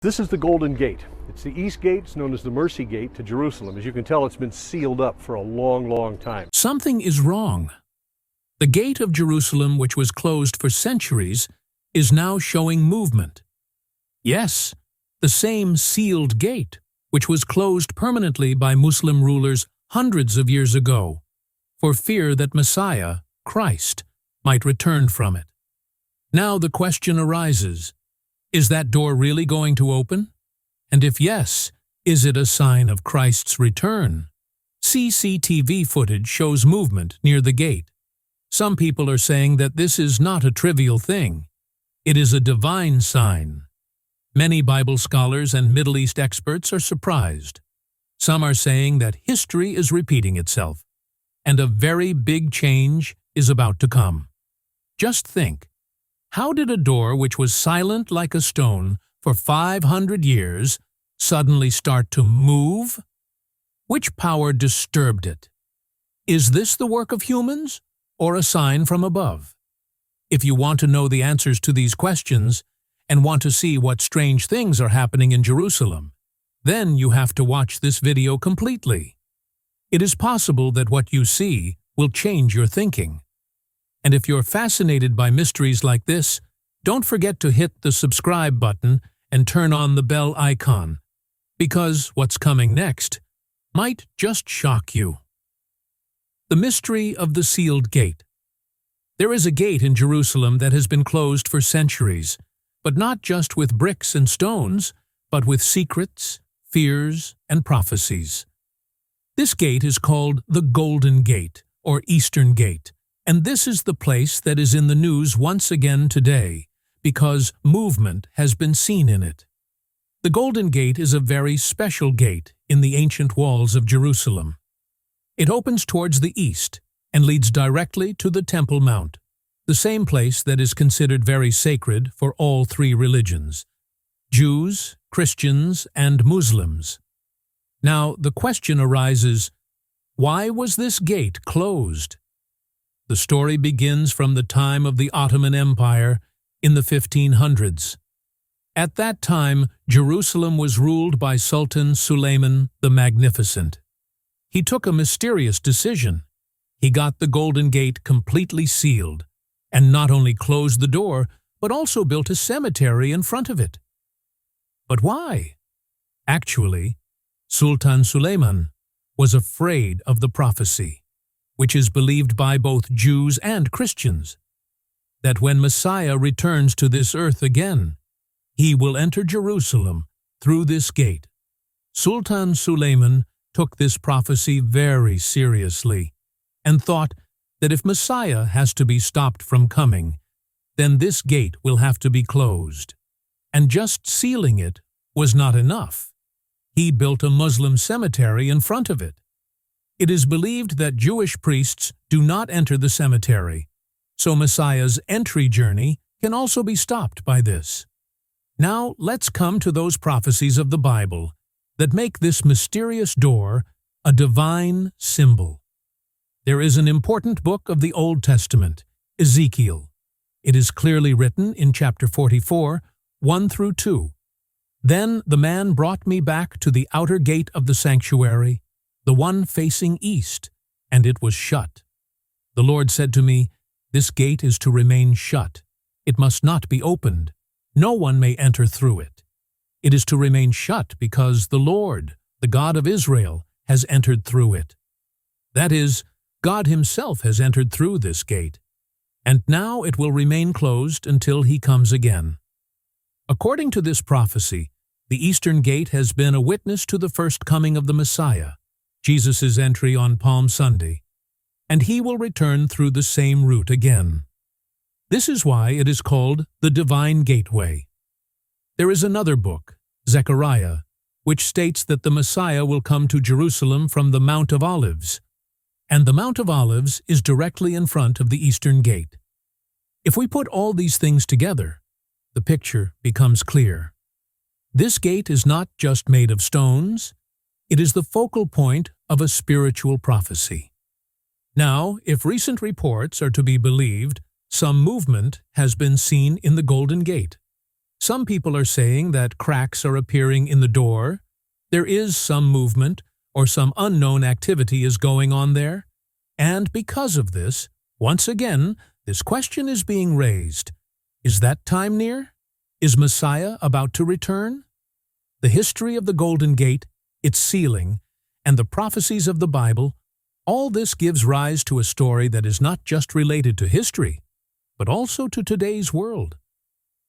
This is the Golden Gate. It's the east gate. It's known as the Mercy Gate to Jerusalem. As you can tell, it's been sealed up for a long, long time. Something is wrong. The gate of Jerusalem, which was closed for centuries, is now showing movement. Yes, the same sealed gate, which was closed permanently by Muslim rulers hundreds of years ago, for fear that Messiah, Christ, might return from it. Now the question arises, is that door really going to open? And if yes, is it a sign of Christ's return? CCTV footage shows movement near the gate. Some people are saying that this is not a trivial thing. It is a divine sign. Many Bible scholars and Middle East experts are surprised. Some are saying that history is repeating itself, and a very big change is about to come. Just think. How did a door which was silent like a stone for 500 years suddenly start to move? Which power disturbed it? Is this the work of humans or a sign from above? If you want to know the answers to these questions and want to see what strange things are happening in Jerusalem, then you have to watch this video completely. It is possible that what you see will change your thinking. And if you're fascinated by mysteries like this, don't forget to hit the subscribe button and turn on the bell icon, because what's coming next might just shock you. The mystery of the sealed gate. There is a gate in Jerusalem that has been closed for centuries, but not just with bricks and stones, but with secrets, fears, and prophecies. This gate is called the Golden Gate, or Eastern Gate. And this is the place that is in the news once again today, because movement has been seen in it. The Golden Gate is a very special gate in the ancient walls of Jerusalem. It opens towards the east and leads directly to the Temple Mount, the same place that is considered very sacred for all three religions: Jews, Christians, and Muslims. Now, the question arises, why was this gate closed? The story begins from the time of the Ottoman Empire in the 1500s. At that time, Jerusalem was ruled by Sultan Suleiman the Magnificent. He took a mysterious decision. He got the Golden Gate completely sealed, and not only closed the door, but also built a cemetery in front of it. But why? Actually, Sultan Suleiman was afraid of the prophecy, which is believed by both Jews and Christians, that when Messiah returns to this earth again, he will enter Jerusalem through this gate. Sultan Suleiman took this prophecy very seriously and thought that if Messiah has to be stopped from coming, then this gate will have to be closed. And just sealing it was not enough. He built a Muslim cemetery in front of it. It is believed that Jewish priests do not enter the cemetery, so Messiah's entry journey can also be stopped by this. Now let's come to those prophecies of the Bible that make this mysterious door a divine symbol. There is an important book of the Old Testament, Ezekiel. It is clearly written in chapter 44, 1 through 2. Then the man brought me back to the outer gate of the sanctuary, the one facing east, and it was shut. The Lord said to me, "This gate is to remain shut. It must not be opened. No one may enter through it. It is to remain shut because the Lord, the God of Israel, has entered through it." That is, God himself has entered through this gate, and now it will remain closed until he comes again. According to this prophecy, the Eastern Gate has been a witness to the first coming of the Messiah, Jesus' entry on Palm Sunday, and he will return through the same route again. This is why it is called the Divine Gateway. There is another book, Zechariah, which states that the Messiah will come to Jerusalem from the Mount of Olives, and the Mount of Olives is directly in front of the Eastern Gate. If we put all these things together, the picture becomes clear. This gate is not just made of stones, it is the focal point of a spiritual prophecy. Now, if recent reports are to be believed, some movement has been seen in the Golden Gate. Some people are saying that cracks are appearing in the door. There is some movement or some unknown activity is going on there. And because of this, once again, this question is being raised. Is that time near? Is Messiah about to return? The history of the Golden Gate, its sealing, and the prophecies of the Bible, all this gives rise to a story that is not just related to history, but also to today's world.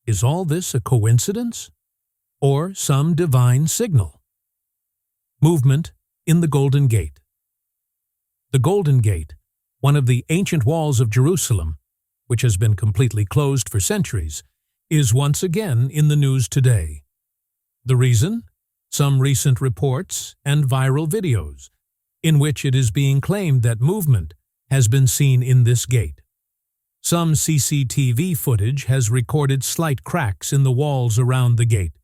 Is all this a coincidence? Or some divine signal? Movement in the Golden Gate. The Golden Gate, one of the ancient walls of Jerusalem, which has been completely closed for centuries, is once again in the news today. The reason? Some recent reports and viral videos, in which it is being claimed that movement has been seen in this gate. Some CCTV footage has recorded slight cracks in the walls around the gate,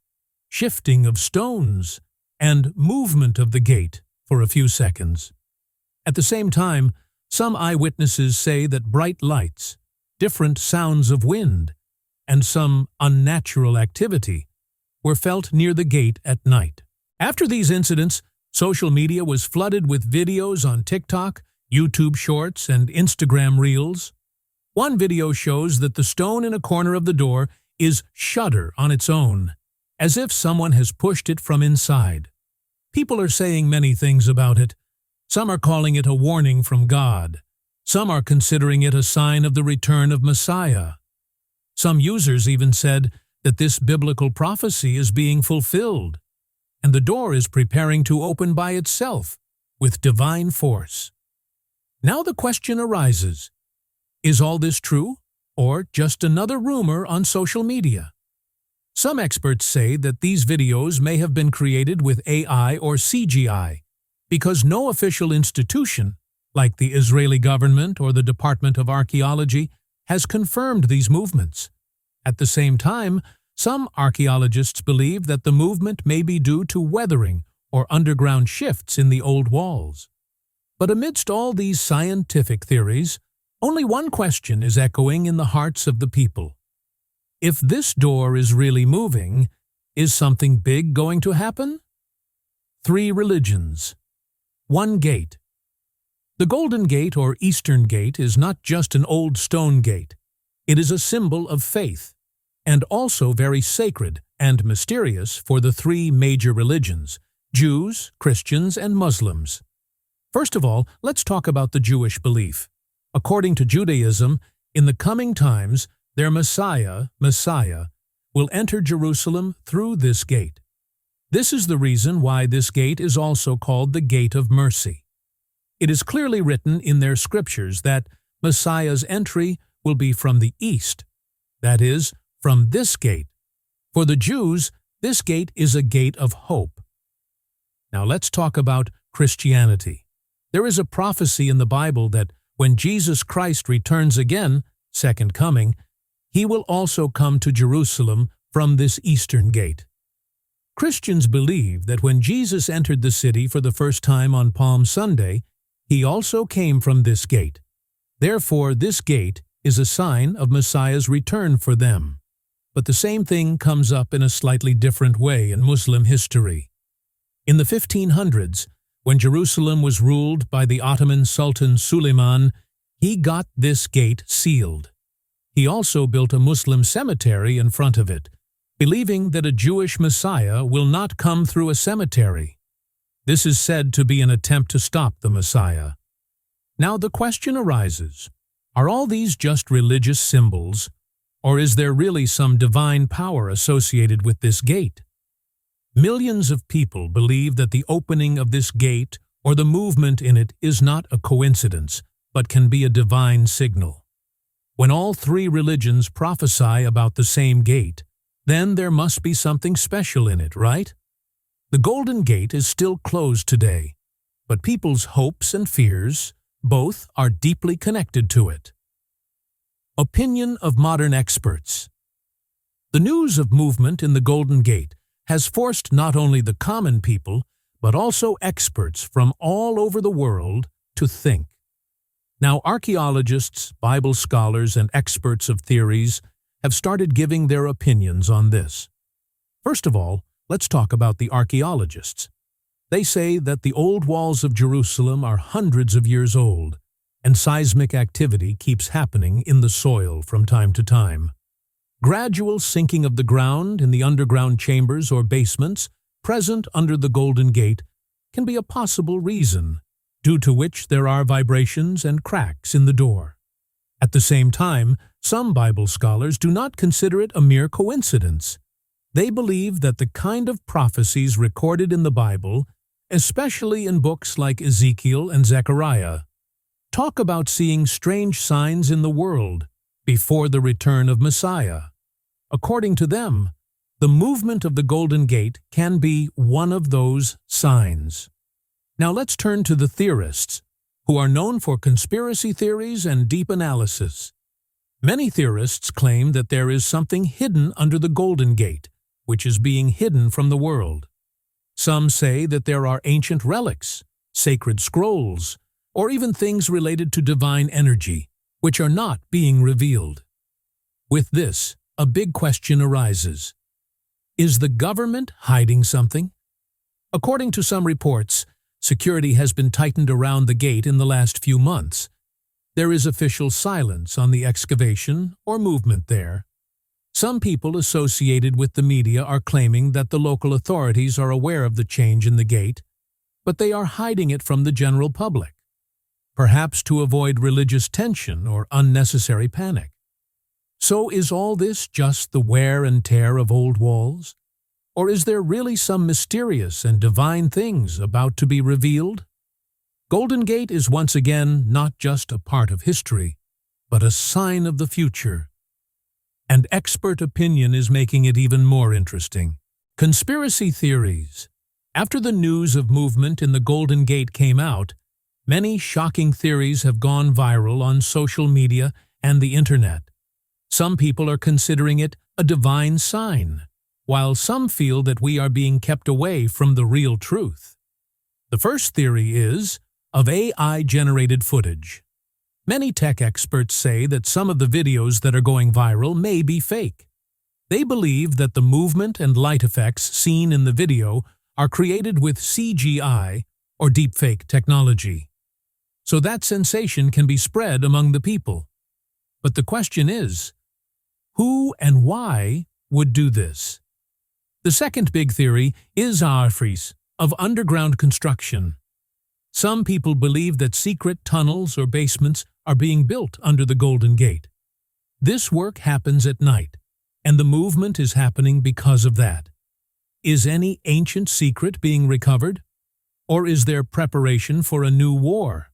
shifting of stones, and movement of the gate for a few seconds. At the same time, some eyewitnesses say that bright lights, different sounds of wind, and some unnatural activity were felt near the gate at night. After these incidents, social media was flooded with videos on TikTok, YouTube Shorts, and Instagram Reels. One video shows that the stone in a corner of the door is shudder on its own, as if someone has pushed it from inside. People are saying many things about it. Some are calling it a warning from God. Some are considering it a sign of the return of Messiah. Some users even said that this biblical prophecy is being fulfilled, and the door is preparing to open by itself with divine force. Now the question arises, is all this true, or just another rumor on social media? Some experts say that these videos may have been created with AI or CGI, because no official institution, like the Israeli government or the Department of Archaeology, has confirmed these movements. At the same time, some archaeologists believe that the movement may be due to weathering or underground shifts in the old walls. But amidst all these scientific theories, only one question is echoing in the hearts of the people. If this door is really moving, is something big going to happen? 3 religions. 1 gate. The Golden Gate or Eastern Gate is not just an old stone gate. It is a symbol of faith, and also very sacred and mysterious for the 3 major religions, Jews, Christians, and Muslims. First of all, let's talk about the Jewish belief. According to Judaism, in the coming times, their Messiah, will enter Jerusalem through this gate. This is the reason why this gate is also called the Gate of Mercy. It is clearly written in their scriptures that Messiah's entry will be from the east, that is, from this gate. For the Jews, this gate is a gate of hope. Now let's talk about Christianity. There is a prophecy in the Bible that when Jesus Christ returns again, second coming, he will also come to Jerusalem from this eastern gate. Christians believe that when Jesus entered the city for the first time on Palm Sunday, he also came from this gate. Therefore, this gate is a sign of Messiah's return for them. But the same thing comes up in a slightly different way in Muslim history. In the 1500s, when Jerusalem was ruled by the Ottoman Sultan Suleiman, he got this gate sealed. He also built a Muslim cemetery in front of it, believing that a Jewish Messiah will not come through a cemetery. This is said to be an attempt to stop the Messiah. Now the question arises, are all these just religious symbols, or is there really some divine power associated with this gate? Millions of people believe that the opening of this gate or the movement in it is not a coincidence, but can be a divine signal. When all 3 religions prophesy about the same gate, then there must be something special in it, right? The Golden Gate is still closed today, but people's hopes and fears, both are deeply connected to it. Opinion of modern experts. The news of movement in the Golden Gate has forced not only the common people, but also experts from all over the world to think. Now, archaeologists, Bible scholars, and experts of theories, have started giving their opinions on this. First of all, let's talk about the archaeologists. They say that the old walls of Jerusalem are hundreds of years old, and seismic activity keeps happening in the soil from time to time. Gradual sinking of the ground in the underground chambers or basements present under the Golden Gate can be a possible reason, due to which there are vibrations and cracks in the door. At the same time, some Bible scholars do not consider it a mere coincidence. They believe that the kind of prophecies recorded in the Bible, especially in books like Ezekiel and Zechariah, talk about seeing strange signs in the world before the return of Messiah. According to them, the movement of the Golden Gate can be one of those signs. Now let's turn to the theorists, who are known for conspiracy theories and deep analysis. Many theorists claim that there is something hidden under the Golden Gate, which is being hidden from the world. Some say that there are ancient relics, sacred scrolls, or even things related to divine energy, which are not being revealed. With this, a big question arises. Is the government hiding something? According to some reports, security has been tightened around the gate in the last few months. There is official silence on the excavation or movement there. Some people associated with the media are claiming that the local authorities are aware of the change in the gate, but they are hiding it from the general public, perhaps to avoid religious tension or unnecessary panic. So is all this just the wear and tear of old walls? Or is there really some mysterious and divine things about to be revealed? Golden Gate is once again not just a part of history, but a sign of the future. And expert opinion is making it even more interesting. Conspiracy theories. After the news of movement in the Golden Gate came out, many shocking theories have gone viral on social media and the internet. Some people are considering it a divine sign, while some feel that we are being kept away from the real truth. The first theory is of AI-generated footage. Many tech experts say that some of the videos that are going viral may be fake. They believe that the movement and light effects seen in the video are created with CGI or deepfake technology, so that sensation can be spread among the people. But the question is, who and why would do this? The second big theory is of underground construction. Some people believe that secret tunnels or basements are being built under the Golden Gate. This work happens at night, and the movement is happening because of that. Is any ancient secret being recovered? Or is there preparation for a new war?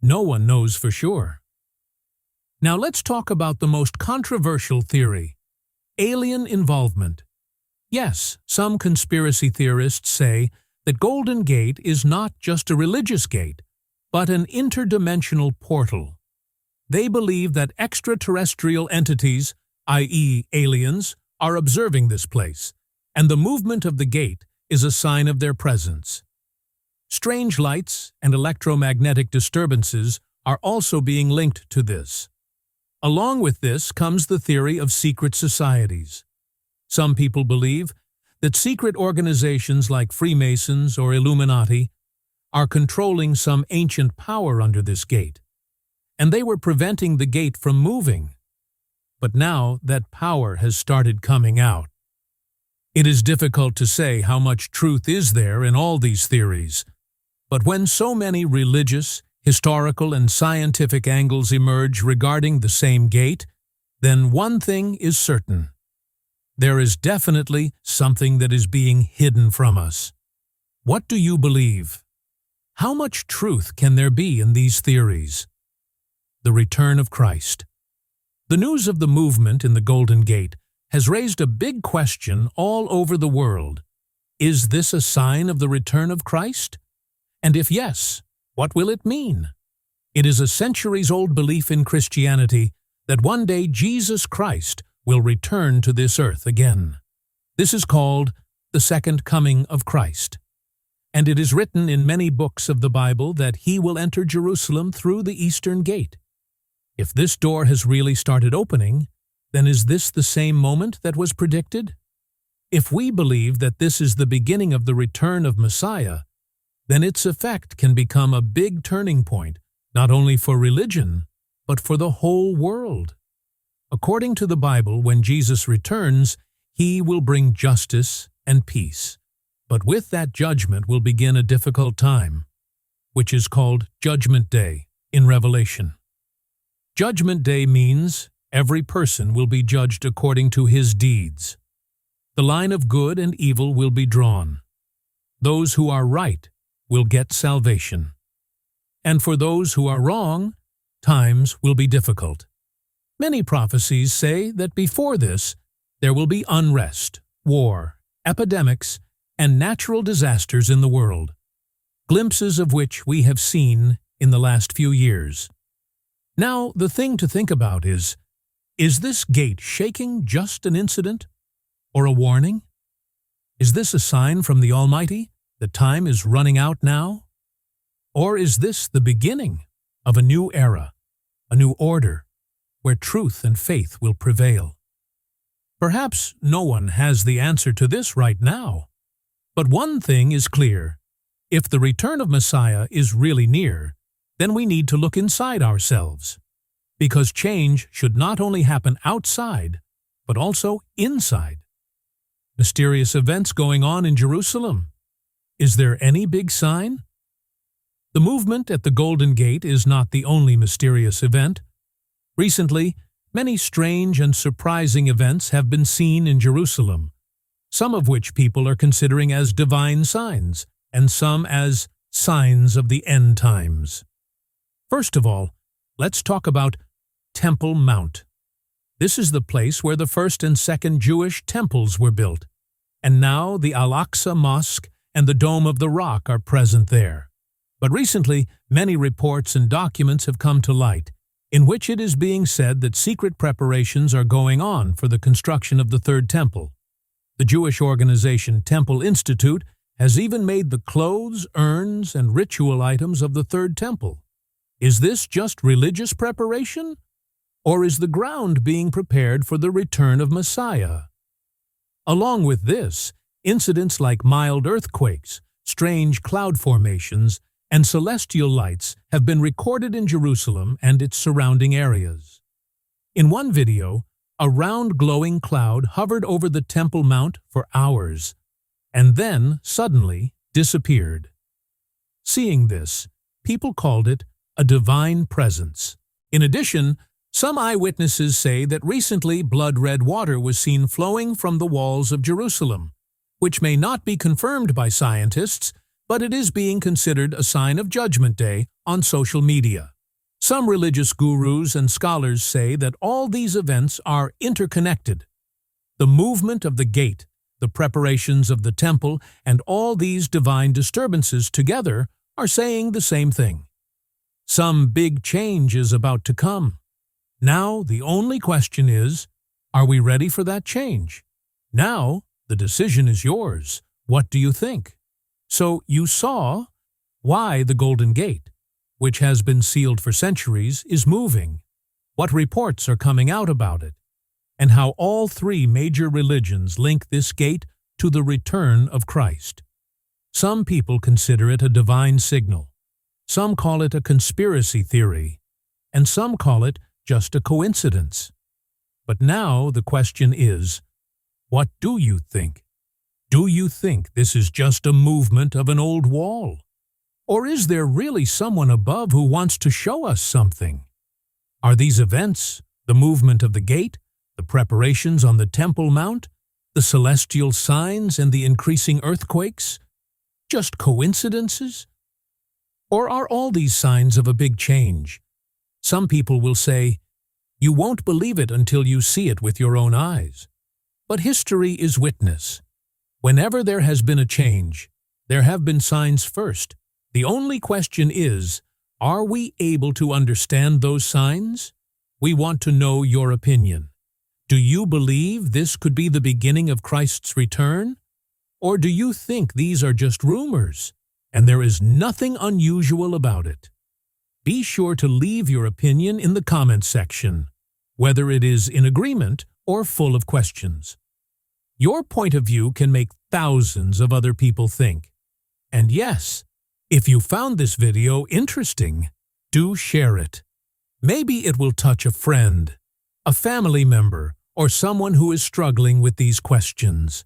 No one knows for sure. Now let's talk about the most controversial theory: alien involvement. Yes, some conspiracy theorists say that Golden Gate is not just a religious gate, but an interdimensional portal. They believe that extraterrestrial entities, i.e. aliens, are observing this place, and the movement of the gate is a sign of their presence. Strange lights and electromagnetic disturbances are also being linked to this. Along with this comes the theory of secret societies. Some people believe that secret organizations like Freemasons or Illuminati are controlling some ancient power under this gate, and they were preventing the gate from moving. But now that power has started coming out. It is difficult to say how much truth is there in all these theories, but when so many religious, historical, and scientific angles emerge regarding the same gate, then one thing is certain. There is definitely something that is being hidden from us. What do you believe? How much truth can there be in these theories? The return of Christ. The news of the movement in the Golden Gate has raised a big question all over the world. Is this a sign of the return of Christ? And if yes, what will it mean? It is a centuries-old belief in Christianity that one day Jesus Christ will return to this earth again. This is called the second coming of Christ. And it is written in many books of the Bible that he will enter Jerusalem through the eastern gate. If this door has really started opening, then is this the same moment that was predicted? If we believe that this is the beginning of the return of Messiah, then its effect can become a big turning point, not only for religion, but for the whole world. According to the Bible, when Jesus returns, he will bring justice and peace. But with that judgment will begin a difficult time, which is called Judgment Day in Revelation. Judgment Day means every person will be judged according to his deeds. The line of good and evil will be drawn. Those who are right will get salvation. And for those who are wrong, times will be difficult. Many prophecies say that before this, there will be unrest, war, epidemics, and natural disasters in the world, glimpses of which we have seen in the last few years. Now, the thing to think about is this gate shaking just an incident or a warning? Is this a sign from the Almighty that time is running out now? Or is this the beginning of a new era, a new order, where truth and faith will prevail? Perhaps no one has the answer to this right now. But one thing is clear. If the return of Messiah is really near, then we need to look inside ourselves. Because change should not only happen outside, but also inside. Mysterious events going on in Jerusalem. Is there any big sign? The movement at the Golden Gate is not the only mysterious event. Recently, many strange and surprising events have been seen in Jerusalem, some of which people are considering as divine signs, and some as signs of the end times. First of all, let's talk about Temple Mount. This is the place where the first and second Jewish temples were built, and now the Al-Aqsa Mosque and the Dome of the Rock are present there. But recently, many reports and documents have come to light, in which it is being said that secret preparations are going on for the construction of the Third Temple. The Jewish organization Temple Institute has even made the clothes, urns, and ritual items of the Third Temple. Is this just religious preparation? Or is the ground being prepared for the return of Messiah? Along with this, incidents like mild earthquakes, strange cloud formations, and celestial lights have been recorded in Jerusalem and its surrounding areas. In one video, a round glowing cloud hovered over the Temple Mount for hours, and then suddenly disappeared. Seeing this, people called it a divine presence. In addition, some eyewitnesses say that recently blood-red water was seen flowing from the walls of Jerusalem, which may not be confirmed by scientists, but it is being considered a sign of Judgment Day on social media. Some religious gurus and scholars say that all these events are interconnected. The movement of the gate, the preparations of the temple, and all these divine disturbances together are saying the same thing. Some big change is about to come. Now, the only question is, are we ready for that change? Now, the decision is yours. What do you think? So, you saw why the Golden Gate, which has been sealed for centuries, is moving, what reports are coming out about it, and how all three major religions link this gate to the return of Christ. Some people consider it a divine signal. Some call it a conspiracy theory, and some call it just a coincidence. But now the question is, what do you think? Do you think this is just a movement of an old wall? Or is there really someone above who wants to show us something? Are these events, the movement of the gate, the preparations on the Temple Mount, the celestial signs and the increasing earthquakes, just coincidences? Or are all these signs of a big change? Some people will say, you won't believe it until you see it with your own eyes. But history is witness. Whenever there has been a change, there have been signs first. The only question is, are we able to understand those signs? We want to know your opinion. Do you believe this could be the beginning of Christ's return? Or do you think these are just rumors, and there is nothing unusual about it? Be sure to leave your opinion in the comments section. whether it is in agreement or full of questions. Your point of view can make thousands of other people think. And yes, if you found this video interesting, do share it. Maybe it will touch a friend, a family member, or someone who is struggling with these questions.